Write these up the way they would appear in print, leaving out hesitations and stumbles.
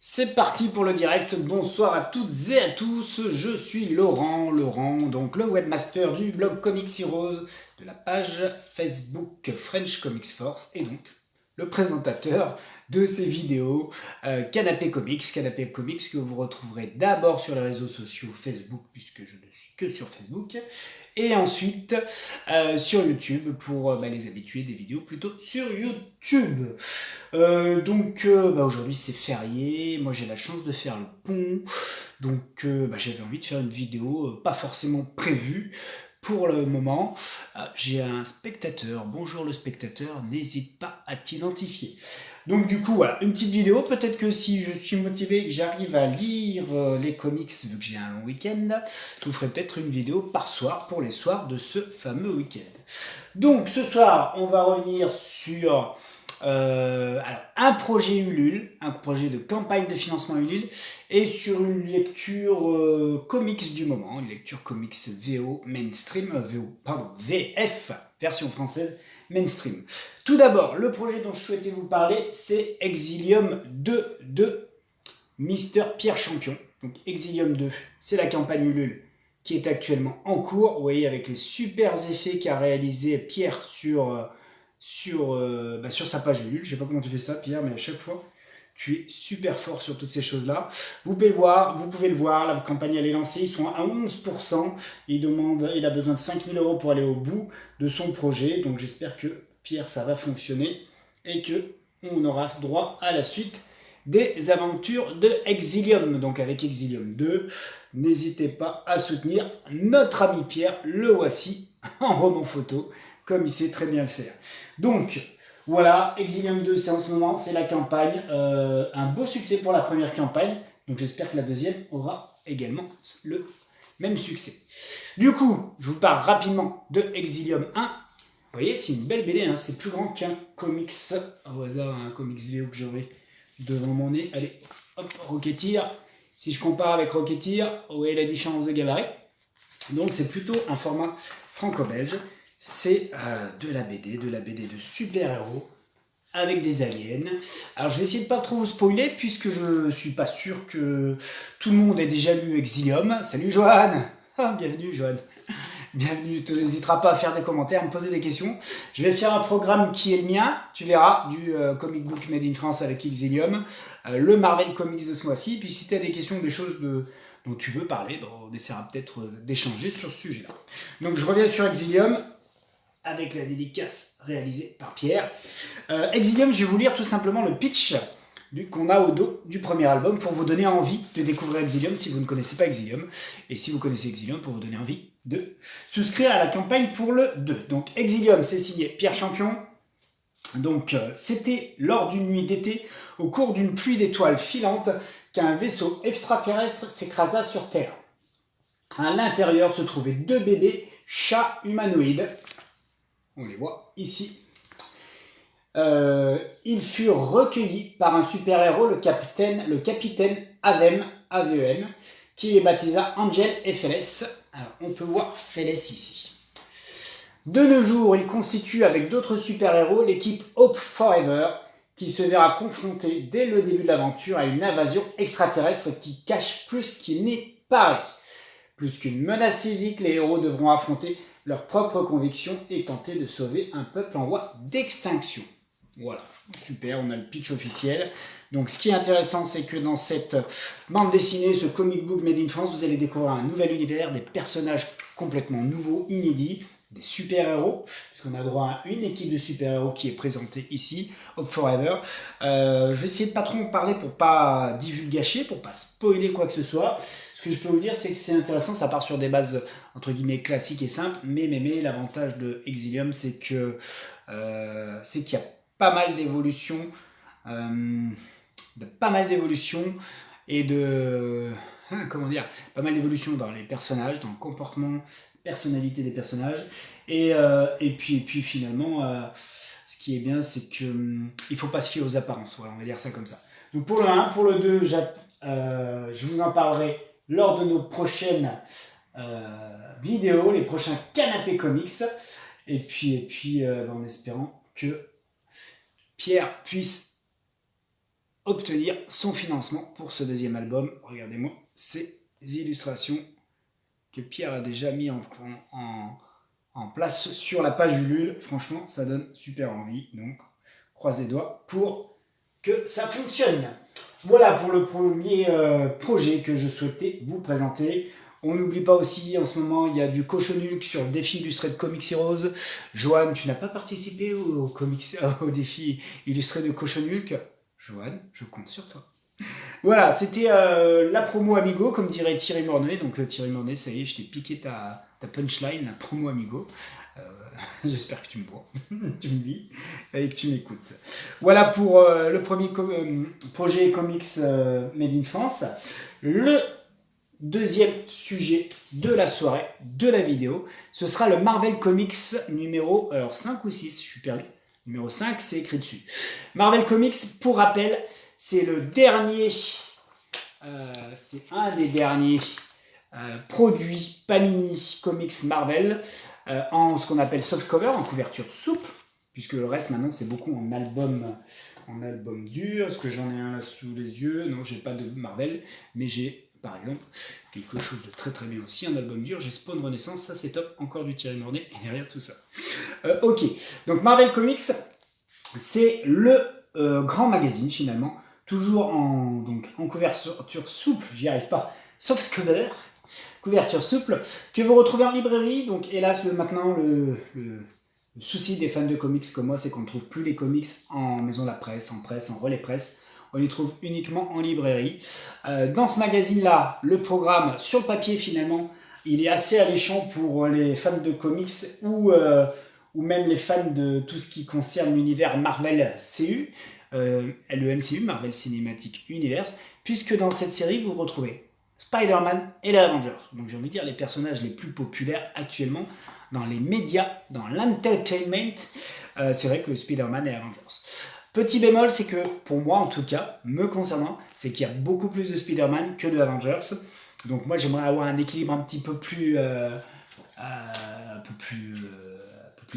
C'est parti pour le direct, bonsoir à toutes et à tous, je suis Laurent, donc le webmaster du blog Comics Heroes, de la page Facebook French Comics Force et donc le présentateur de ces vidéos Canapé Comics que vous retrouverez d'abord sur les réseaux sociaux Facebook puisque je ne suis que sur Facebook et ensuite sur YouTube pour les habitués des vidéos plutôt sur YouTube. Aujourd'hui c'est férié, moi j'ai la chance de faire le pont, donc j'avais envie de faire une vidéo pas forcément prévue pour le moment. J'ai un spectateur, bonjour le spectateur, n'hésite pas à t'identifier. Donc du coup voilà, une petite vidéo, peut-être que si je suis motivé et que j'arrive à lire les comics vu que j'ai un long week-end, je vous ferai peut-être une vidéo par soir pour les soirs de ce fameux week-end. Donc ce soir on va revenir sur un projet Ulule, un projet de campagne de financement Ulule, et sur une lecture comics du moment, une lecture comics VO mainstream, VF, version française mainstream. Tout d'abord, le projet dont je souhaitais vous parler, c'est Exilium 2 de Mister Pierre Champion. Donc Exilium 2, c'est la campagne Ulule qui est actuellement en cours. Vous voyez avec les super effets qu'a réalisé Pierre sur sa page Ulule. Je sais pas comment tu fais ça, Pierre, mais à chaque fois, tu es super fort sur toutes ces choses-là. Vous pouvez le voir, la campagne elle est lancée, ils sont à 11%. Il a besoin de 5 000 € pour aller au bout de son projet. Donc j'espère que Pierre, ça va fonctionner et qu'on aura droit à la suite des aventures de Exilium. Donc avec Exilium 2, n'hésitez pas à soutenir notre ami Pierre, le voici en roman photo, comme il sait très bien le faire. Donc voilà, Exilium 2 c'est en ce moment, c'est la campagne, un beau succès pour la première campagne, donc j'espère que la deuxième aura également le même succès. Du coup, je vous parle rapidement de Exilium 1. Vous voyez, c'est une belle BD, hein, c'est plus grand qu'un comics, au hasard, un comics VO que j'aurai devant mon nez. Allez, hop, Rocketeer. Si je compare avec Rocketeer, vous voyez la différence de gabarit. Donc c'est plutôt un format franco-belge. C'est de la BD de super-héros avec des aliens. Alors je vais essayer de pas trop vous spoiler puisque je suis pas sûr que tout le monde ait déjà lu Exilium. Salut Johan. Bienvenue Johan. Bienvenue, tu n'hésiteras pas à faire des commentaires, à me poser des questions. Je vais faire un programme qui est le mien, tu verras, du Comic Book Made in France avec Exilium, le Marvel Comics de ce mois-ci. Puis si tu as des questions, des choses dont tu veux parler, on essaiera peut-être d'échanger sur ce sujet-là. Donc je reviens sur Exilium avec la dédicace réalisée par Pierre. Exilium, je vais vous lire tout simplement le pitch qu'on a au dos du premier album pour vous donner envie de découvrir Exilium si vous ne connaissez pas Exilium, et si vous connaissez Exilium pour vous donner envie de souscrire à la campagne pour le 2. Donc Exilium, c'est signé Pierre Champion. Donc c'était lors d'une nuit d'été, au cours d'une pluie d'étoiles filantes, qu'un vaisseau extraterrestre s'écrasa sur Terre. À l'intérieur se trouvaient deux bébés chats humanoïdes. On les voit ici. Ils furent recueillis par un super-héros, le capitaine Avem, AVEM, qui les baptisa Angel et Feles. Alors, on peut voir Feles ici. De nos jours, il constitue avec d'autres super-héros l'équipe Hope Forever, qui se verra confrontée dès le début de l'aventure à une invasion extraterrestre qui cache plus qu'il n'y paraît. Plus qu'une menace physique, les héros devront affronter leurs propres convictions et tenter de sauver un peuple en voie d'extinction. Voilà, super, on a le pitch officiel. Donc ce qui est intéressant, c'est que dans cette bande dessinée, ce comic book Made in France, vous allez découvrir un nouvel univers, des personnages complètement nouveaux, inédits, des super-héros, puisqu'on a droit à une équipe de super-héros qui est présentée ici, Hope Forever. Je vais essayer de pas trop en parler pour pas divulgacher, pour pas spoiler quoi que ce soit. Ce que je peux vous dire, c'est que c'est intéressant, ça part sur des bases entre guillemets classiques et simples, mais l'avantage de Exilium, c'est qu'il y a pas mal d'évolutions, et pas mal d'évolutions dans les personnages, dans le comportement, personnalité des personnages, et puis finalement, ce qui est bien, c'est que il faut pas se fier aux apparences. Voilà, on va dire ça comme ça. Donc pour le 1, pour le 2, je vous en parlerai lors de nos prochaines vidéos, les prochains canapés comics, et puis en espérant que Pierre puisse obtenir son financement pour ce deuxième album. Regardez-moi ces illustrations que Pierre a déjà mis en place sur la page Ulule. Franchement, ça donne super envie. Donc, croise les doigts pour que ça fonctionne. Voilà pour le premier projet que je souhaitais vous présenter. On n'oublie pas aussi, en ce moment, il y a du Cochonulk sur le défi illustré de Comics Heroes. Joanne, tu n'as pas participé au défi illustré de Cochonulk? Joanne, je compte sur toi. Voilà, c'était la promo Amigo, comme dirait Thierry Mornay. Donc Thierry Mornay, ça y est, je t'ai piqué ta punchline, la promo Amigo. J'espère que tu me vois, tu me lis et que tu m'écoutes. Voilà pour le premier projet Comics Made in France. Le deuxième sujet de la soirée, de la vidéo, ce sera le Marvel Comics numéro 5 ou 6, je suis perdu. Numéro 5, c'est écrit dessus. Marvel Comics, pour rappel, c'est le dernier, c'est un des derniers produits Panini Comics Marvel en ce qu'on appelle softcover, en couverture souple, puisque le reste maintenant c'est beaucoup en album dur. Est-ce que j'en ai un là sous les yeux? Non, j'ai pas de Marvel, mais j'ai par exemple quelque chose de très très bien aussi, un album dur. J'ai Spawn Renaissance, ça c'est top, encore du Thierry Mornay et derrière tout ça. Ok, donc Marvel Comics, c'est le grand magazine finalement, toujours en couverture souple, j'y arrive pas, softcover, couverture souple, que vous retrouvez en librairie. Donc hélas, maintenant, le souci des fans de comics comme moi, c'est qu'on ne trouve plus les comics en maison de la presse, en relais presse. On les trouve uniquement en librairie. Dans ce magazine-là, le programme, sur le papier finalement, il est assez alléchant pour les fans de comics ou même les fans de tout ce qui concerne l'univers Marvel CU, le MCU, Marvel Cinematic Universe, puisque dans cette série, vous retrouvez Spider-Man et les Avengers. Donc j'ai envie de dire les personnages les plus populaires actuellement dans les médias, dans l'entertainment. C'est vrai que Spider-Man et Avengers. Petit bémol, c'est que pour moi en tout cas, me concernant, c'est qu'il y a beaucoup plus de Spider-Man que de Avengers. Donc moi j'aimerais avoir un équilibre un petit peu plus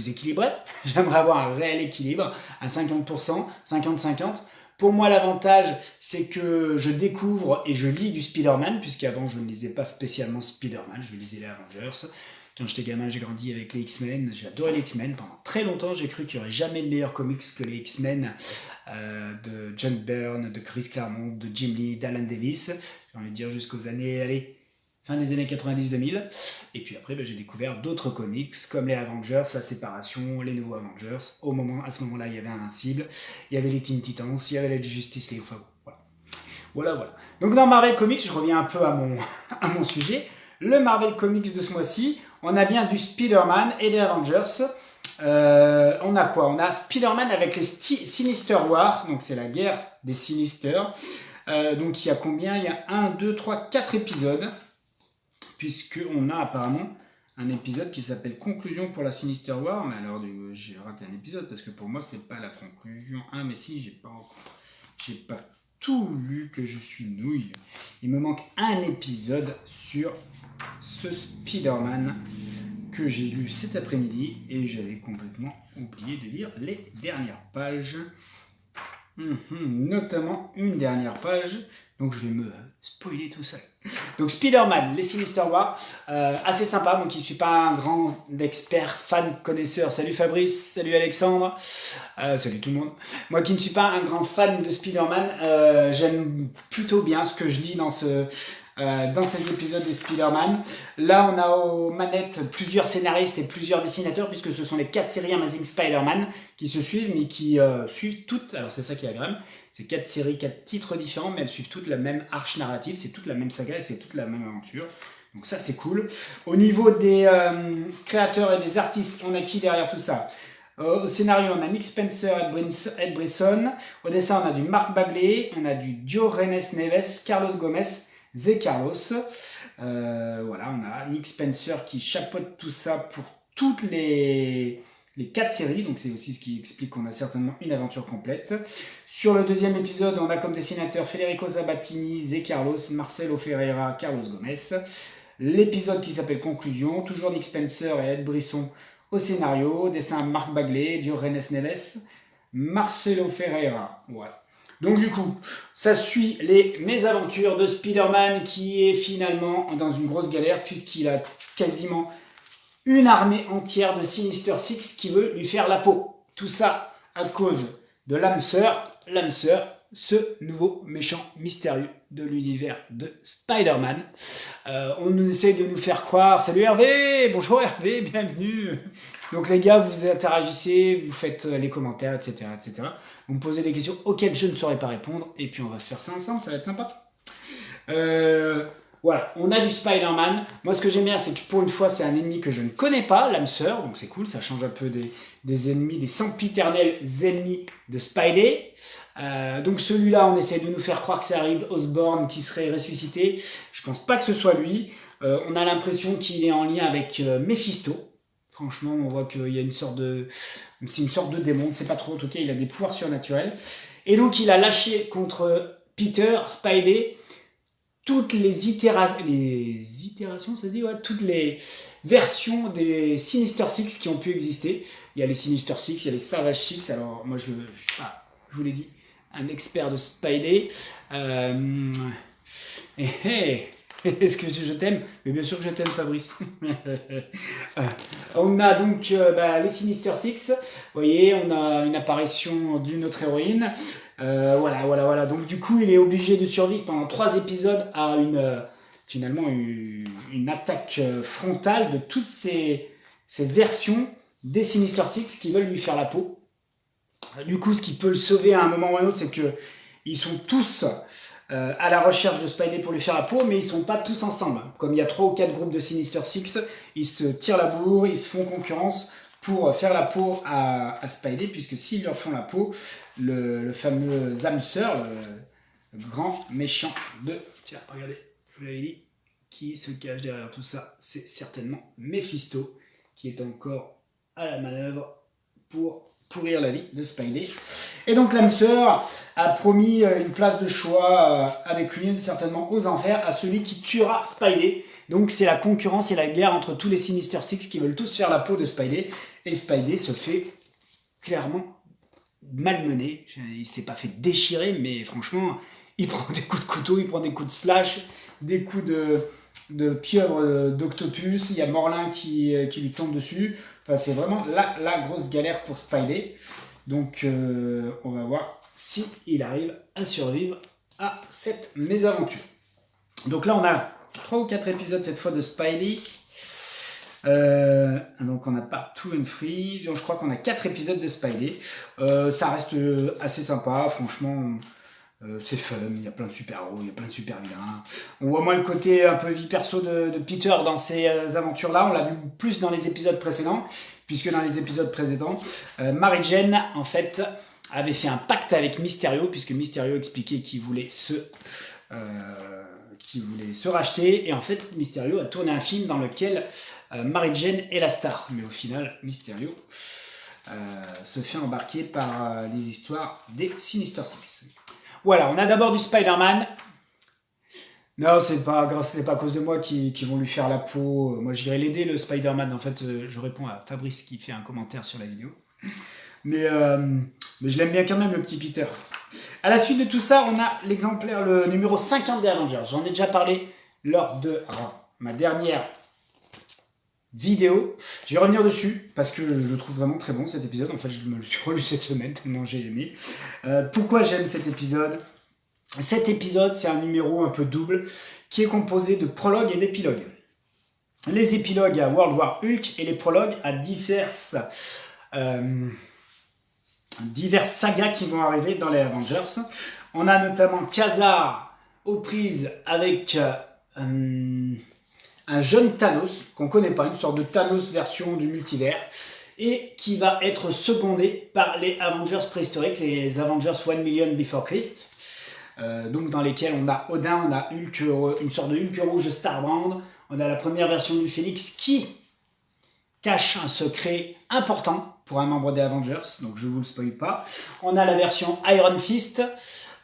équilibré. J'aimerais avoir un réel équilibre à 50%, 50-50. Pour moi, l'avantage, c'est que je découvre et je lis du Spider-Man, puisqu'avant, je ne lisais pas spécialement Spider-Man, je lisais les Avengers. Quand j'étais gamin, j'ai grandi avec les X-Men, j'ai adoré les X-Men. Pendant très longtemps, j'ai cru qu'il n'y aurait jamais de meilleurs comics que les X-Men de John Byrne, de Chris Claremont, de Jim Lee, d'Alan Davis. J'ai envie de dire jusqu'aux années, fin des années 90-2000. Et puis après, j'ai découvert d'autres comics comme les Avengers, la séparation, les nouveaux Avengers. À ce moment-là, il y avait Invincible, il y avait les Teen Titans, il y avait la Justice League. Enfin, voilà. Donc dans Marvel Comics, je reviens un peu à mon sujet. Le Marvel Comics de ce mois-ci, on a bien du Spider-Man et des Avengers. On a quoi? On a Spider-Man avec les Sinister Wars, donc c'est la guerre des Sinister. Donc il y a combien? Il y a 1, 2, 3, 4 épisodes. Puisqu'on a apparemment un épisode qui s'appelle Conclusion pour la Sinister War. Mais alors, j'ai raté un épisode parce que pour moi, c'est pas la conclusion. Ah, mais si, j'ai pas tout lu, que je suis nouille. Il me manque un épisode sur ce Spider-Man que j'ai lu cet après-midi et j'avais complètement oublié de lire les dernières pages. Notamment une dernière page, donc je vais me spoiler tout ça. Donc Spider-Man, les Sinister Wars, assez sympa, moi qui ne suis pas un grand expert, fan, connaisseur. Salut Fabrice, salut Alexandre, salut tout le monde. Moi qui ne suis pas un grand fan de Spider-Man, j'aime plutôt bien ce que je lis dans ces épisodes de Spider-Man. Là, on a aux manettes plusieurs scénaristes et plusieurs dessinateurs, puisque ce sont les 4 séries Amazing Spider-Man qui se suivent, mais qui suivent toutes, alors c'est ça qui est agréable, c'est 4 séries, 4 titres différents, mais elles suivent toutes la même arche narrative, c'est toute la même saga et c'est toute la même aventure. Donc ça, c'est cool. Au niveau des créateurs et des artistes, on a qui derrière tout ça? Au scénario, on a Nick Spencer, Ed Brisson. Au dessin, on a du Mark Bagley, on a du Joe Renes Neves, Carlos Gomez, Zé Carlos. Voilà, on a Nick Spencer qui chapeaute tout ça pour toutes les 4 séries, donc c'est aussi ce qui explique qu'on a certainement une aventure complète. Sur le deuxième épisode, on a comme dessinateur Federico Sabatini, Zé Carlos, Marcelo Ferreira, Carlos Gomez. L'épisode qui s'appelle Conclusion, toujours Nick Spencer et Ed Brisson au scénario, dessin Mark Bagley, Joe Renes Neves, Marcelo Ferreira. Voilà. Donc du coup, ça suit les mésaventures de Spider-Man qui est finalement dans une grosse galère puisqu'il a quasiment une armée entière de Sinister Six qui veut lui faire la peau. Tout ça à cause de l'âme sœur, ce nouveau méchant mystérieux de l'univers de Spider-Man. On nous essaie de nous faire croire, salut Hervé, bonjour Hervé, bienvenue. Donc les gars, vous interagissez, vous faites les commentaires, etc., etc. Vous me posez des questions auxquelles je ne saurais pas répondre, et puis on va se faire ça ensemble, ça va être sympa. Voilà, on a du Spider-Man. Moi, ce que j'aime bien, c'est que pour une fois, c'est un ennemi que je ne connais pas, l'âme sœur, donc c'est cool, ça change un peu des ennemis, des sempiternels ennemis de Spidey. Donc celui-là, on essaie de nous faire croire que c'est Harry Osborn qui serait ressuscité. Je pense pas que ce soit lui. On a l'impression qu'il est en lien avec Mephisto. Franchement, on voit qu'il y a une sorte de... C'est une sorte de démon, on ne sait pas trop, en tout cas, il a des pouvoirs surnaturels. Et donc, il a lâché contre Peter, Spidey, toutes les itérations, ça se dit, ouais, toutes les versions des Sinister Six qui ont pu exister. Il y a les Sinister Six, il y a les Savage Six. Alors, moi, je vous l'ai dit, un expert de Spidey. Est-ce que je t'aime? Mais bien sûr que je t'aime, Fabrice. On a donc les Sinister Six. Vous voyez, on a une apparition d'une autre héroïne. Voilà. Donc du coup, il est obligé de survivre pendant 3 épisodes à finalement une attaque frontale de toutes ces versions des Sinister Six qui veulent lui faire la peau. Du coup, ce qui peut le sauver à un moment ou à un autre, c'est qu'ils sont tous à la recherche de Spidey pour lui faire la peau, mais ils sont pas tous ensemble. Comme il y a 3 ou 4 groupes de Sinister Six, ils se tirent la bourre, ils se font concurrence pour faire la peau à Spidey, puisque s'ils leur font la peau, le fameux âme sœur, le grand méchant de... Tiens, regardez, je vous l'avais dit, qui se cache derrière tout ça, c'est certainement Mephisto, qui est encore à la manœuvre pour pourrir la vie de Spidey. Et donc l'âme sœur a promis une place de choix avec lui, certainement aux enfers, à celui qui tuera Spidey. Donc c'est la concurrence et la guerre entre tous les Sinister Six qui veulent tous faire la peau de Spidey. Et Spidey se fait clairement malmener. Il ne s'est pas fait déchirer, mais franchement, il prend des coups de couteau, il prend des coups de slash, des coups de pieuvre d'octopus. Il y a Morlin qui lui tombe dessus. Enfin, c'est vraiment la grosse galère pour Spidey. Donc on va voir s'il arrive à survivre à cette mésaventure. Donc là, on a 3 ou 4 épisodes cette fois de Spidey. Donc on a Part 2 and 3, donc je crois qu'on a 4 épisodes de Spidey. Ça reste assez sympa, franchement, c'est fun, il y a plein de super-héros, il y a plein de super-vilains. On voit moins le côté un peu vie perso de Peter dans ces aventures-là, on l'a vu plus dans les épisodes précédents, puisque dans les épisodes précédents, Mary Jane, en fait, avait fait un pacte avec Mysterio, puisque Mysterio expliquait qu'il voulait se racheter, et en fait Mysterio a tourné un film dans lequel Mary Jane est la star, mais au final Mysterio se fait embarquer par les histoires des Sinister Six. Voilà, on a d'abord du Spider-Man. Non, c'est pas à cause de moi qui vont lui faire la peau. Moi j'irai l'aider, le Spider-Man. En fait, je réponds à Fabrice qui fait un commentaire sur la vidéo. Mais je l'aime bien quand même, le petit Peter. À la suite de tout ça, on a l'exemplaire, le numéro 50 des Avengers. J'en ai déjà parlé lors de ma dernière vidéo. Je vais revenir dessus parce que je le trouve vraiment très bon cet épisode. En fait, je me le suis relu cette semaine tellement j'ai aimé. Pourquoi j'aime cet épisode? Cet épisode, c'est un numéro un peu double qui est composé de prologues et d'épilogues. Les épilogues à World War Hulk et les prologues à diverses sagas qui vont arriver dans les Avengers. On a notamment Khazar aux prises avec un jeune Thanos qu'on ne connaît pas, une sorte de Thanos version du multivers, et qui va être secondé par les Avengers préhistoriques, les Avengers 1 Million Before Christ, donc dans lesquels on a Odin, on a Hulk, une sorte de Hulk rouge Starbrand, on a la première version du Phénix qui cache un secret important pour un membre des Avengers, donc je ne vous le spoil pas. On a la version Iron Fist,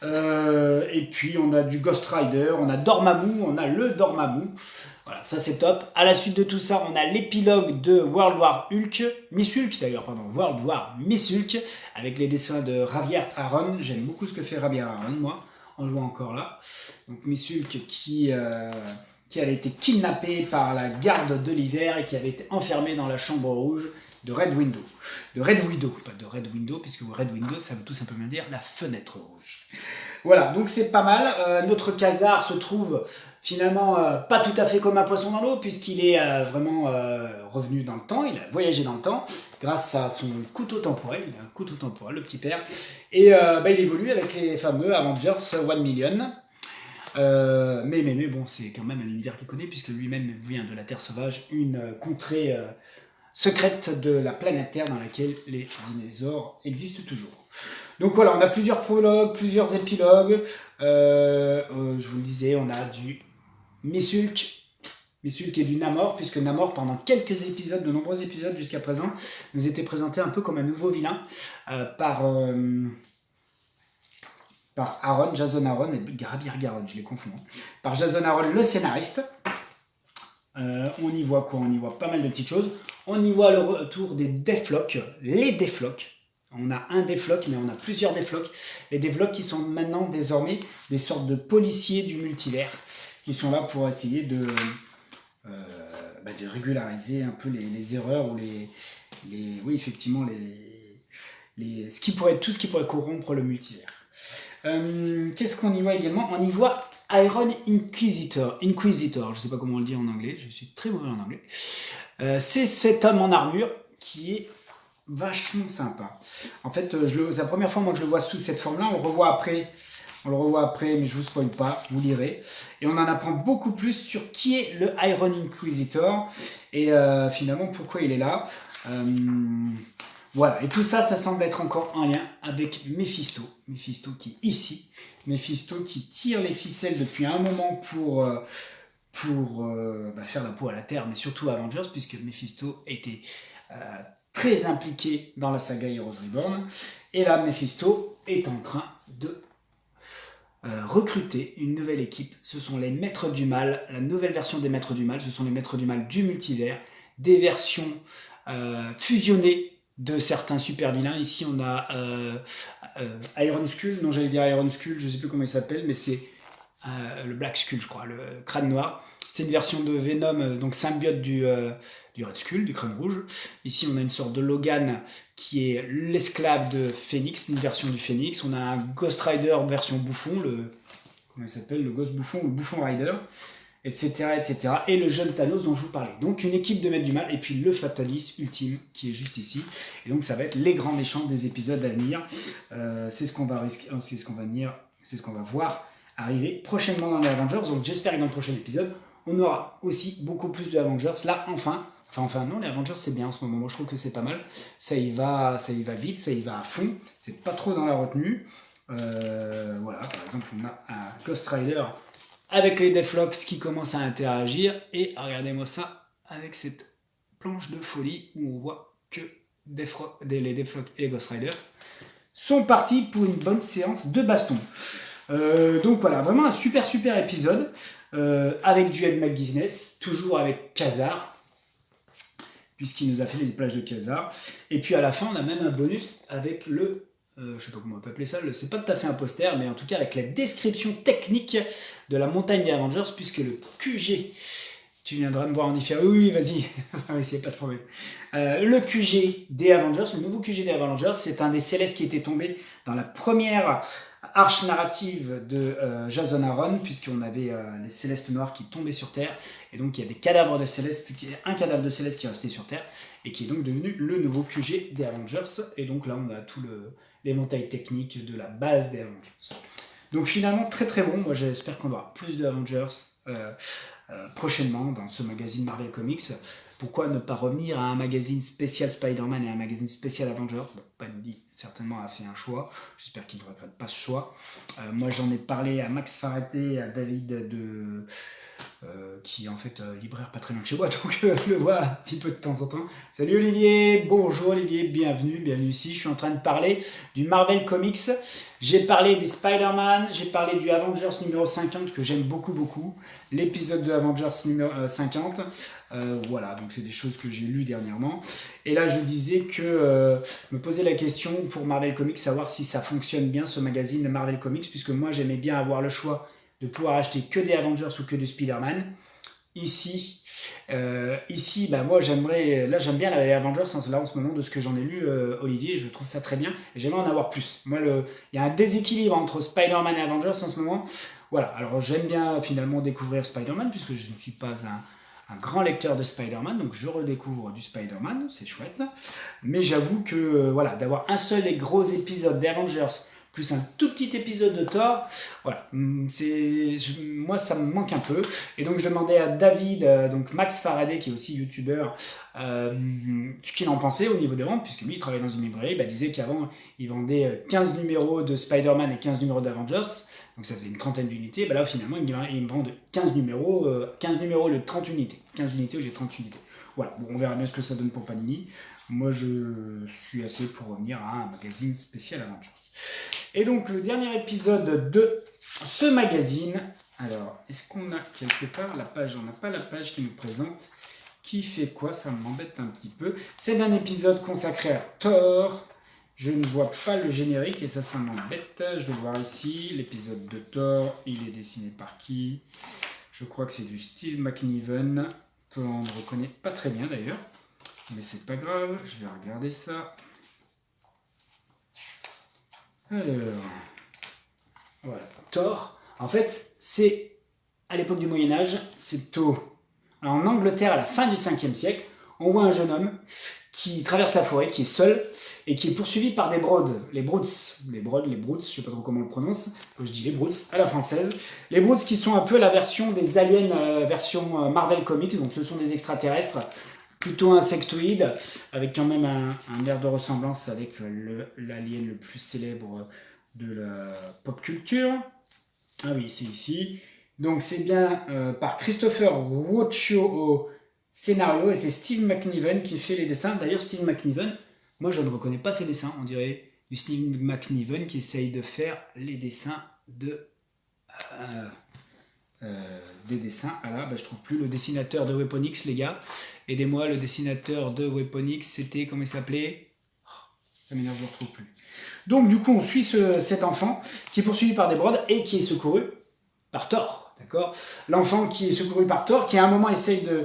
et puis on a du Ghost Rider, on a Dormammu, on a le Dormammu. Voilà, ça c'est top. À la suite de tout ça, on a l'épilogue de World War Hulk, Miss Hulk d'ailleurs, pardon, World War Miss Hulk, avec les dessins de Javier Aaron. J'aime beaucoup ce que fait Javier Aaron, moi. On le voit encore là. Donc Miss Hulk qui avait été kidnappée par la garde de l'hiver et qui avait été enfermée dans la chambre rouge de Red Window. De Red Widow, pas de Red Window, puisque Red Window, ça veut tout simplement dire la fenêtre rouge. Voilà, donc c'est pas mal. Notre Khazar se trouve finalement pas tout à fait comme un poisson dans l'eau, puisqu'il est vraiment revenu dans le temps, il a voyagé dans le temps, grâce à son couteau temporel, il a un couteau temporel, le petit père, et il évolue avec les fameux Avengers 1 million. Mais bon, c'est quand même un univers qu'il connaît, puisque lui-même vient de la Terre sauvage, une contrée secrète de la planète Terre dans laquelle les dinosaures existent toujours. Donc voilà, on a plusieurs prologues, plusieurs épilogues. Je vous le disais, on a du Miss Hulk et du Namor, puisque Namor, pendant quelques épisodes, de nombreux épisodes jusqu'à présent, nous était présenté un peu comme un nouveau vilain par Aaron, Jason Aaron et Javier Aaron, je les confonds. Par Jason Aaron, le scénariste. On y voit quoi? On y voit pas mal de petites choses. On y voit le retour des Deathlock, les Deathlock. On a un Deathlock, mais on a plusieurs Deathlock. Les Deathlock qui sont maintenant désormais des sortes de policiers du multivers, qui sont là pour essayer de régulariser un peu les erreurs ou oui, effectivement, tout ce qui pourrait corrompre le multivers. Qu'est-ce qu'on y voit également? On y voit Iron Inquisitor, je ne sais pas comment on le dit en anglais, je suis très mauvais en anglais. C'est cet homme en armure qui est vachement sympa. En fait, c'est la première fois moi, que je le vois sous cette forme-là. On le revoit après, mais je vous spoil pas, vous lirez. Et on en apprend beaucoup plus sur qui est le Iron Inquisitor et finalement pourquoi il est là. Voilà, et tout ça, ça semble être encore en lien avec Mephisto. Mephisto qui est ici. Mephisto qui tire les ficelles depuis un moment pour faire la peau à la Terre, mais surtout à Avengers, puisque Mephisto était très impliqué dans la saga Heroes Reborn. Et là, Mephisto est en train de recruter une nouvelle équipe. Ce sont les Maîtres du Mal, la nouvelle version des Maîtres du Mal. Ce sont les Maîtres du Mal du multivers, des versions fusionnées de certains super vilains. Ici, on a Iron Skull. Non, j'allais dire Iron Skull, je ne sais plus comment il s'appelle, mais c'est le Black Skull, je crois, le crâne noir. C'est une version de Venom, donc symbiote du Red Skull, du crâne rouge. Ici, on a une sorte de Logan qui est l'esclave de Phoenix, une version du Phoenix. On a un Ghost Rider version bouffon, comment il s'appelle, le Ghost Bouffon ou le Bouffon Rider, etc., etc. Et le jeune Thanos dont je vous parlais. Donc une équipe de Maîtres du Mal et puis le Fatalis ultime qui est juste ici. Et donc ça va être les grands méchants des épisodes à venir. C'est ce qu'on va voir arriver prochainement dans les Avengers. Donc j'espère que dans le prochain épisode, on aura aussi beaucoup plus de Avengers. Là, enfin non, les Avengers c'est bien en ce moment. Moi je trouve que c'est pas mal. Ça y va vite, ça y va à fond. C'est pas trop dans la retenue. Voilà, par exemple, on a un Ghost Rider avec les Deathlocks qui commencent à interagir. Et regardez-moi ça avec cette planche de folie où on voit que les Deathlocks et les Ghost Rider sont partis pour une bonne séance de baston. Donc voilà, vraiment un super épisode avec du Ed McGuinness, toujours avec Khazar, puisqu'il nous a fait les plages de Khazar. Et puis à la fin, on a même un bonus avec le je sais pas comment on peut appeler ça, c'est pas tout à fait un poster, mais en tout cas avec la description technique de la montagne des Avengers, puisque le QG, tu viendras me voir en différé, oui, vas-y, c'est pas de problème. Le QG des Avengers, le nouveau QG des Avengers, c'est un des Célestes qui était tombé dans la première arche narrative de Jason Aaron, puisqu'on avait les Célestes noirs qui tombaient sur Terre, et donc il y a des cadavres de Célestes, un cadavre de Céleste qui est resté sur Terre, et qui est donc devenu le nouveau QG des Avengers, et donc là on a tout l'éventail technique de la base des Avengers. Donc finalement très bon, moi j'espère qu'on aura plus de Avengers prochainement dans ce magazine Marvel Comics. Pourquoi ne pas revenir à un magazine spécial Spider-Man et un magazine spécial Avengers? Bon, Panini certainement a fait un choix, j'espère qu'il ne regrette pas ce choix. Moi j'en ai parlé à Max Faraday, à David qui est en fait libraire pas très loin de chez moi, donc je le vois un petit peu de temps en temps. Salut Olivier, bonjour Olivier, bienvenue ici. Je suis en train de parler du Marvel Comics. J'ai parlé des Spider-Man, j'ai parlé du Avengers numéro 50 que j'aime beaucoup, l'épisode de Avengers numéro 50. Voilà, donc c'est des choses que j'ai lues dernièrement. Et là, je disais que je me posais la question pour Marvel Comics, savoir si ça fonctionne bien ce magazine de Marvel Comics, puisque moi j'aimais bien avoir le choix de pouvoir acheter que des Avengers ou que du Spider-Man. Ici, moi j'aime bien les Avengers là en ce moment de ce que j'en ai lu, Olivier, je trouve ça très bien et j'aimerais en avoir plus. Moi, il y a un déséquilibre entre Spider-Man et Avengers en ce moment. Voilà, alors j'aime bien finalement découvrir Spider-Man puisque je ne suis pas un grand lecteur de Spider-Man, donc je redécouvre du Spider-Man, c'est chouette. Mais j'avoue que voilà, d'avoir un seul et gros épisode d'Avengers plus un tout petit épisode de Thor, voilà, moi ça me manque un peu. Et donc je demandais à David, donc Max Faraday, qui est aussi youtubeur, ce qu'il en pensait au niveau des ventes, puisque lui il travaille dans une librairie, il disait qu'avant il vendait 15 numéros de Spider-Man et 15 numéros d'Avengers, donc ça faisait une trentaine d'unités. Là finalement il me vend 15 numéros au lieu de 30 unités. 15 unités au lieu de 30 unités. Voilà, bon, on verra bien ce que ça donne pour Panini. Moi je suis assez pour revenir à un magazine spécial Avengers. Et donc le dernier épisode de ce magazine, alors est-ce qu'on a quelque part la page? On n'a pas la page qui nous présente. Qui fait quoi? Ça m'embête un petit peu. C'est un épisode consacré à Thor. Je ne vois pas le générique et ça m'embête. Je vais voir ici l'épisode de Thor. Il est dessiné par qui? Je crois que c'est du Steve McNiven, qu'on ne reconnaît pas très bien d'ailleurs. Mais c'est pas grave, je vais regarder ça. Alors, voilà, Thor, en fait, c'est à l'époque du Moyen-Âge, c'est en Angleterre à la fin du 5e siècle, on voit un jeune homme qui traverse la forêt, qui est seul, et qui est poursuivi par des Brods, les Broods, je sais pas trop comment on le prononce, je dis les Broods à la française, les Broods qui sont un peu la version des aliens, version Marvel Comics, donc ce sont des extraterrestres, plutôt insectoïdes, avec quand même un air de ressemblance avec l'alien le plus célèbre de la pop culture. Ah oui, c'est ici. Donc c'est bien par Christopher Ruocchio au scénario, et c'est Steve McNiven qui fait les dessins. D'ailleurs, Steve McNiven, moi je ne reconnais pas ses dessins, on dirait du Steve McNiven qui essaye de faire les dessins des dessins. Ah là, je trouve plus le dessinateur de Weaponix, les gars. Aidez-moi, le dessinateur de Weaponix, c'était, comment il s'appelait? Ça m'énerve, je ne le retrouve plus. Donc du coup, on suit cet enfant qui est poursuivi par des Brods et qui est secouru par Thor. D'accord? L'enfant qui est secouru par Thor, qui à un moment essaye de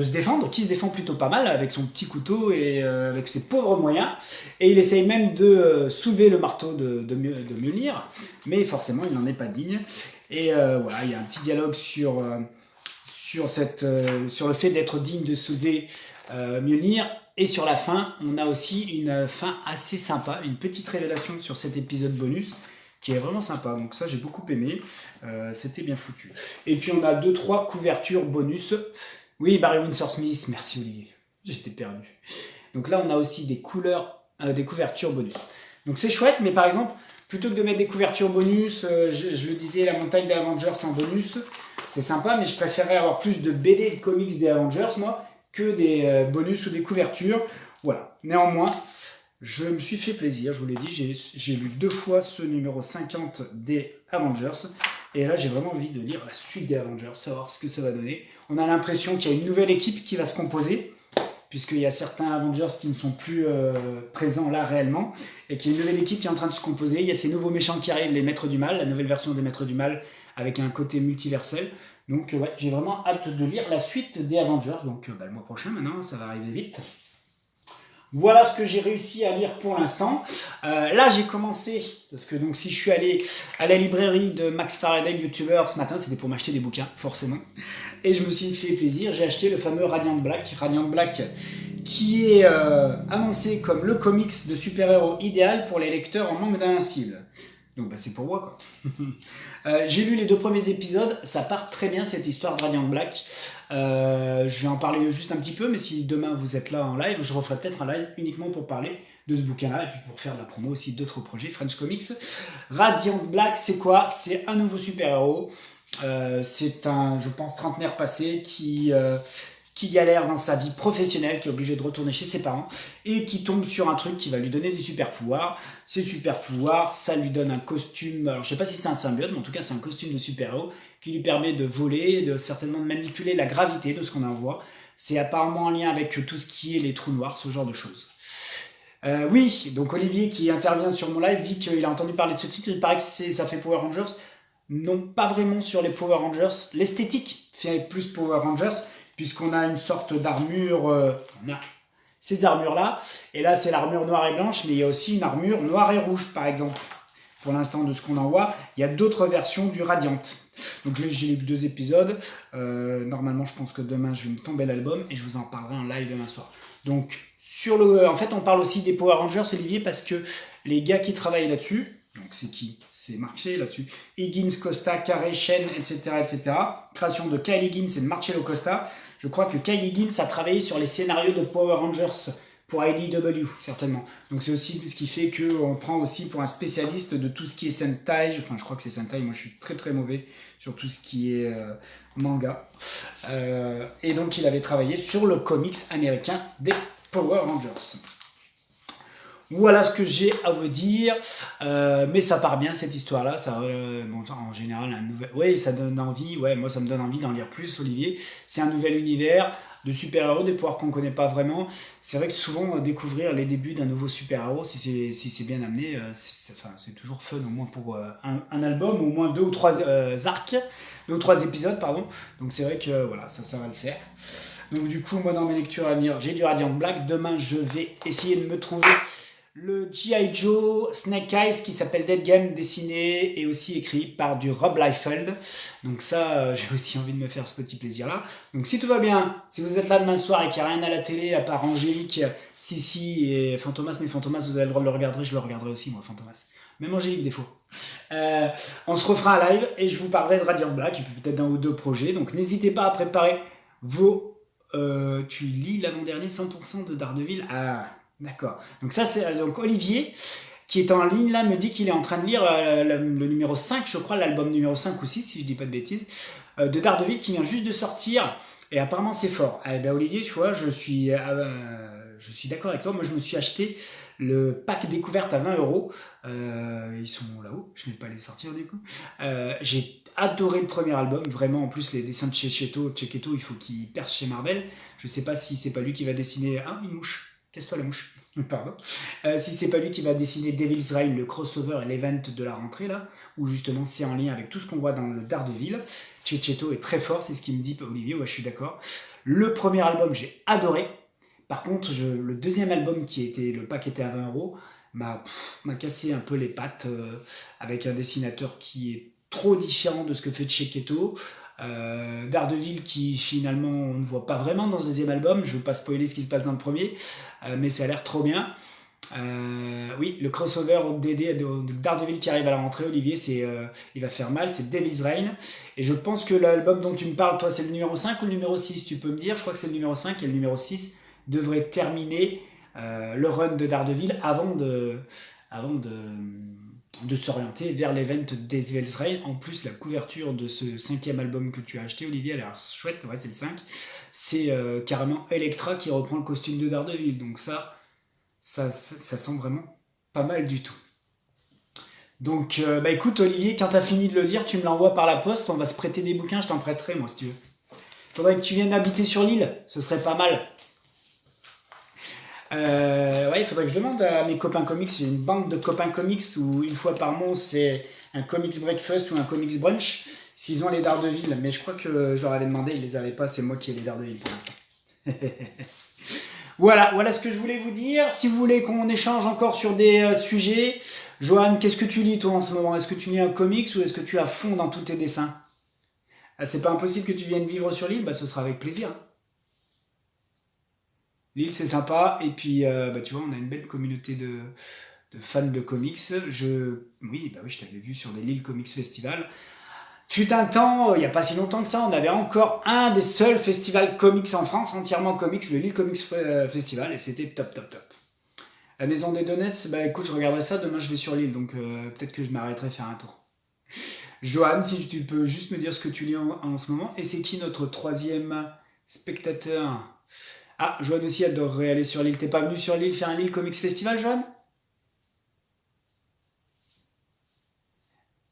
se défendre, qui se défend plutôt pas mal avec son petit couteau et avec ses pauvres moyens. Et il essaye même de soulever le marteau de Mjolnir, mais forcément il n'en est pas digne. Et voilà, il y a un petit dialogue sur le fait d'être digne de soulever Mjolnir. Et sur la fin, on a aussi une fin assez sympa, une petite révélation sur cet épisode bonus qui est vraiment sympa. Donc ça, j'ai beaucoup aimé. C'était bien foutu. Et puis on a 2-3 couvertures bonus. Oui, Barry Windsor Smith, merci Olivier. J'étais perdu. Donc là, on a aussi des couvertures bonus. Donc c'est chouette, mais par exemple, plutôt que de mettre des couvertures bonus, je le disais, la montagne des Avengers en bonus, c'est sympa, mais je préférerais avoir plus de BD et de comics des Avengers, moi, que des bonus ou des couvertures. Voilà. Néanmoins, je me suis fait plaisir, je vous l'ai dit, j'ai lu 2 fois ce numéro 50 des Avengers. Et là, j'ai vraiment envie de lire la suite des Avengers, savoir ce que ça va donner. On a l'impression qu'il y a une nouvelle équipe qui va se composer, puisqu'il y a certains Avengers qui ne sont plus présents là réellement, et qu'il y a une nouvelle équipe qui est en train de se composer. Il y a ces nouveaux méchants qui arrivent, les Maîtres du Mal, la nouvelle version des Maîtres du Mal, avec un côté multiversel. Donc ouais, j'ai vraiment hâte de lire la suite des Avengers. Donc le mois prochain maintenant, ça va arriver vite. Voilà ce que j'ai réussi à lire pour l'instant. Là, j'ai commencé, parce que donc si je suis allé à la librairie de Max Faraday, youtubeur, ce matin, c'était pour m'acheter des bouquins, forcément. Et je me suis fait plaisir, j'ai acheté le fameux Radiant Black. Radiant Black qui est annoncé comme le comics de super-héros idéal pour les lecteurs en manque d'invincible. Donc c'est pour moi quoi. J'ai lu les 2 premiers épisodes, ça part très bien cette histoire de Radiant Black. Je vais en parler juste un petit peu, mais si demain vous êtes là en live, je referai peut-être un live uniquement pour parler de ce bouquin-là et puis pour faire de la promo aussi d'autres projets French Comics. Radiant Black, c'est quoi? C'est un nouveau super-héros C'est un, je pense, trentenaire passé qui galère dans sa vie professionnelle, qui est obligé de retourner chez ses parents et qui tombe sur un truc qui va lui donner des super pouvoirs. Ces super pouvoirs, ça lui donne un costume, alors je sais pas si c'est un symbiote, mais en tout cas c'est un costume de super-héros qui lui permet de voler, de certainement de manipuler la gravité de ce qu'on envoie. C'est apparemment en lien avec tout ce qui est les trous noirs, ce genre de choses. Oui, donc Olivier qui intervient sur mon live dit qu'il a entendu parler de ce titre, il paraît que ça fait Power Rangers. Non, pas vraiment sur les Power Rangers. L'esthétique fait plus Power Rangers, puisqu'on a une sorte d'armure. On a ces armures-là. Et là, c'est l'armure noire et blanche, mais il y a aussi une armure noire et rouge, par exemple. Pour l'instant, de ce qu'on en voit, il y a d'autres versions du Radiant. Donc j'ai lu que 2 épisodes. Normalement, je pense que demain, je vais me tomber l'album et je vous en parlerai en live demain soir. Donc, en fait, on parle aussi des Power Rangers, Olivier, parce que les gars qui travaillent là-dessus, donc c'est qui? C'est marqué là-dessus. Higgins, Costa, Carré, Shen, etc., etc. Création de Kyle Higgins et de Marcello Costa. Je crois que Kyle Higgins a travaillé sur les scénarios de Power Rangers pour IDW, certainement. Donc c'est aussi ce qui fait qu'on prend aussi pour un spécialiste de tout ce qui est Sentai. Enfin, je crois que c'est Sentai. Moi, je suis très très mauvais sur tout ce qui est manga. Et donc, il avait travaillé sur le comics américain des Power Rangers. Voilà ce que j'ai à vous dire, mais ça part bien cette histoire-là. Ça, bon, en général, oui, ça donne envie. Ouais, moi, ça me donne envie d'en lire plus, Olivier. C'est un nouvel univers de super-héros, des pouvoirs qu'on connaît pas vraiment. C'est vrai que souvent, découvrir les débuts d'un nouveau super-héros, si c'est bien amené, c'est toujours fun, au moins pour un album, au moins 2 ou 3 arcs, 2 ou 3 épisodes, pardon. Donc c'est vrai que voilà, ça va le faire. Donc du coup, moi, dans mes lectures à venir, j'ai du Radiant Black. Demain, je vais essayer de me trouver le G.I. Joe Snake Eyes qui s'appelle Dead Game, dessiné et aussi écrit par du Rob Liefeld. Donc ça, j'ai aussi envie de me faire ce petit plaisir-là. Donc si tout va bien, si vous êtes là demain soir et qu'il n'y a rien à la télé à part Angélique, Sissi et Fantomas, mais Fantomas, vous avez le droit de le regarder, je le regarderai aussi, moi, Fantomas. Même Angélique, des fois. On se refera un live et je vous parlerai de Radiant Black et puis peut-être d'un ou deux projets. Donc n'hésitez pas à préparer vos... tu lis l'avant-dernier 100% de Daredevil. Ah, d'accord. Donc ça, c'est donc Olivier qui est en ligne là me dit qu'il est en train de lire le numéro 5, je crois, l'album numéro 5 ou 6, si je dis pas de bêtises, de Daredevil qui vient juste de sortir. Et apparemment c'est fort. Eh ben Olivier, tu vois, je suis d'accord avec toi. Moi, je me suis acheté le pack découverte à 20 €. Ils sont là-haut. Je ne vais pas les sortir du coup. J'ai adoré le premier album. Vraiment, en plus, les dessins de Checchetto, il faut qu'il perce chez Marvel. Je ne sais pas si c'est pas lui qui va dessiner... Ah, une mouche. Casse-toi la mouche. Pardon. Si c'est pas lui qui va dessiner Devil's Reign, le crossover et l'event de la rentrée là, où justement c'est en lien avec tout ce qu'on voit dans le Daredevil. Checchetto est très fort, c'est ce qu'il me dit Olivier, ouais je suis d'accord. Le premier album j'ai adoré. Par contre, le deuxième album le pack était à 20 €, m'a cassé un peu les pattes avec un dessinateur qui est trop différent de ce que fait Checchetto. Daredevil qui finalement on ne voit pas vraiment dans ce deuxième album, je ne veux pas spoiler ce qui se passe dans le premier, mais ça a l'air trop bien. Oui, le crossover de Daredevil qui arrive à la rentrée, Olivier, il va faire mal, c'est Devil's Reign. Et je pense que l'album dont tu me parles, toi, c'est le numéro 5 ou le numéro 6, tu peux me dire? Je crois que c'est le numéro 5 et le numéro 6 devrait terminer le run de Daredevil avant de s'orienter vers l'event Devil's Reign. En plus, la couverture de ce 5e album que tu as acheté, Olivier, elle a l'air chouette, ouais, c'est le 5. C'est carrément Elektra qui reprend le costume de Daredevil. Donc ça sent vraiment pas mal du tout. Donc, écoute, Olivier, quand tu as fini de le lire, tu me l'envoies par la poste. On va se prêter des bouquins, je t'en prêterai, moi, si tu veux. Faudrait que tu viennes habiter sur l'île, ce serait pas mal. Ouais, il faudrait que je demande à mes copains comics. J'ai une bande de copains comics où une fois par mois on se fait un comics breakfast ou un comics brunch s'ils ont les Daredevil. Mais je crois que je leur avais demandé, ils les avaient pas. C'est moi qui ai les Daredevil pour l'instant. Voilà ce que je voulais vous dire. Si vous voulez qu'on échange encore sur des sujets, Johan, qu'est-ce que tu lis toi en ce moment? Est-ce que tu lis un comics ou est-ce que tu es à fond dans tous tes dessins? C'est pas impossible que tu viennes vivre sur l'île, ce sera avec plaisir. L'île c'est sympa et puis tu vois on a une belle communauté de fans de comics. Oui je t'avais vu sur des Lille Comics Festival. Fut un temps, il n'y a pas si longtemps que ça, on avait encore un des seuls festivals comics en France, entièrement comics, le Lille Comics Festival, et c'était top. La Maison des Donuts, écoute, je regarderai ça, demain je vais sur l'île, donc peut-être que je m'arrêterai faire un tour. Johan, si tu peux juste me dire ce que tu lis en ce moment. Et c'est qui notre troisième spectateur? Ah, Johan aussi adorerait aller sur l'île. T'es pas venu sur l'île faire un Lille Comics Festival, Johan?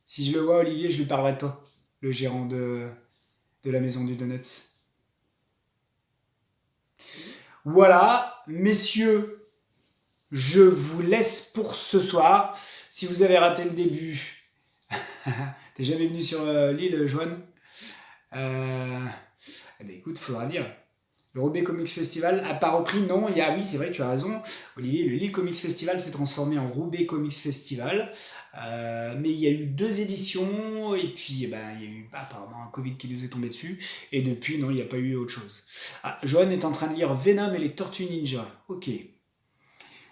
Si je le vois, Olivier, je lui parlerai de toi, le gérant de la maison du Donuts. Voilà, messieurs, je vous laisse pour ce soir. Si vous avez raté le début, t'es jamais venu sur l'île, Joanne Eh bien, écoute, faudra dire. Le Roubaix Comics Festival a pas repris, non. Oui, c'est vrai, tu as raison, Olivier. Le Lille Comics Festival s'est transformé en Roubaix Comics Festival, mais il y a eu 2 éditions et puis il y a eu apparemment un Covid qui nous est tombé dessus. Et depuis, non, il n'y a pas eu autre chose. Ah, Johan est en train de lire Venom et les Tortues Ninja. Ok.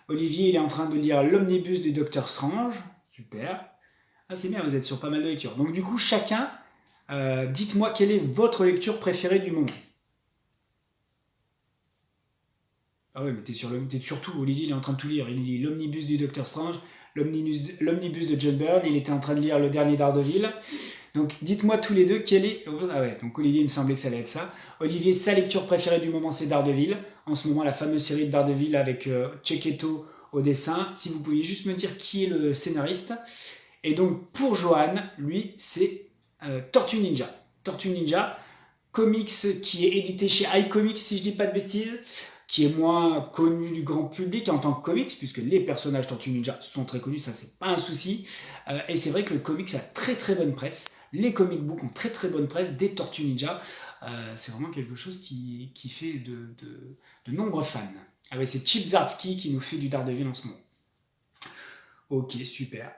Olivier, il est en train de lire l'Omnibus du Docteur Strange. Super. Ah, c'est bien, vous êtes sur pas mal de lectures. Donc du coup, chacun, dites-moi quelle est votre lecture préférée du moment. Ah ouais, mais t'es sur tout. Olivier, il est en train de tout lire. Il lit l'Omnibus du Docteur Strange, l'Omnibus de John Byrne. Il était en train de lire le dernier Daredevil. Donc dites-moi tous les deux quelle est... Ah ouais, donc Olivier, il me semblait que ça allait être ça. Olivier, sa lecture préférée du moment, c'est Daredevil. En ce moment, la fameuse série de Daredevil avec Checchetto au dessin. Si vous pouviez juste me dire qui est le scénariste. Et donc pour Johan, lui, c'est Tortue Ninja. Tortue Ninja, comics qui est édité chez iComics, si je dis pas de bêtises, qui est moins connu du grand public en tant que comics, puisque les personnages Tortue Ninja sont très connus, ça c'est pas un souci. Et c'est vrai que le comics a très très bonne presse. Les comic books ont très très bonne presse des Tortues Ninja. C'est vraiment quelque chose qui fait de nombreux fans. Ah ouais, c'est Chip Zdarsky qui nous fait du Daredevil en ce moment. Ok, super.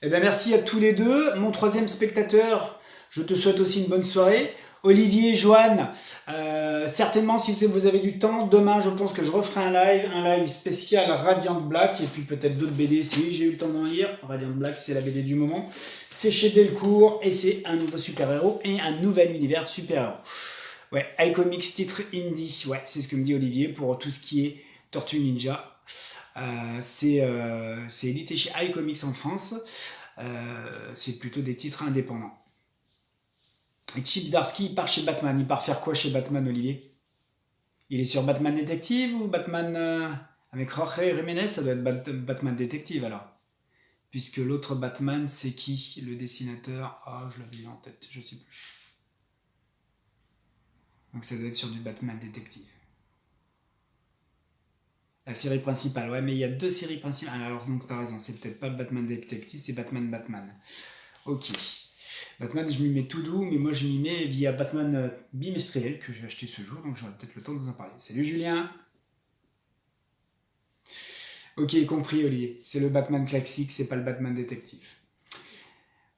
Eh bien, merci à tous les deux. Mon troisième spectateur, je te souhaite aussi une bonne soirée. Olivier, Joanne, certainement si vous avez du temps, demain je pense que je referai un live spécial Radiant Black et puis peut-être d'autres BD si j'ai eu le temps d'en lire. Radiant Black, c'est la BD du moment. C'est chez Delcourt et c'est un nouveau super-héros et un nouvel univers super-héros. Ouais, iComics titre indie, ouais, c'est ce que me dit Olivier pour tout ce qui est Tortue Ninja. C'est édité chez iComics en France. C'est plutôt des titres indépendants. Et Chip Zdarsky part chez Batman. Il part faire quoi chez Batman, Olivier? Il est sur Batman Détective ou Batman avec Jorge Jiménez? Ça doit être Batman Détective alors. Puisque l'autre Batman, c'est qui? Le dessinateur? Ah, je l'avais en tête, je sais plus. Donc ça doit être sur du Batman Détective. La série principale, ouais, mais il y a 2 séries principales. Alors, donc, t'as raison, c'est peut-être pas Batman Detective, c'est Batman. Ok. Batman, je m'y mets tout doux, mais moi, je m'y mets via Batman bimestriel que j'ai acheté ce jour, donc j'aurai peut-être le temps de vous en parler. Salut Julien. Ok, compris, Olivier. C'est le Batman classique, c'est pas le Batman Détective.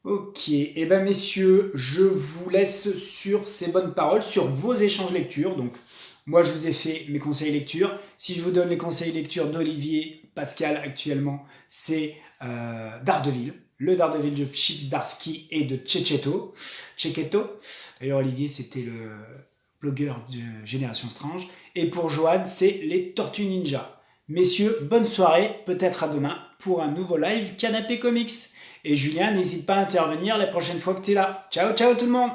Ok, et eh ben messieurs, je vous laisse sur ces bonnes paroles, sur vos échanges lecture. Donc, moi, je vous ai fait mes conseils lecture. Si je vous donne les conseils lecture d'Olivier Pascal actuellement, c'est Daredevil, le Daredevil de Chip Zdarsky et de Checchetto. D'ailleurs, Olivier, c'était le blogueur de Génération Strange. Et pour Johan, c'est les Tortues Ninja. Messieurs, bonne soirée, peut-être à demain pour un nouveau live Canapé Comics. Et Julien, n'hésite pas à intervenir la prochaine fois que tu es là. Ciao, ciao tout le monde!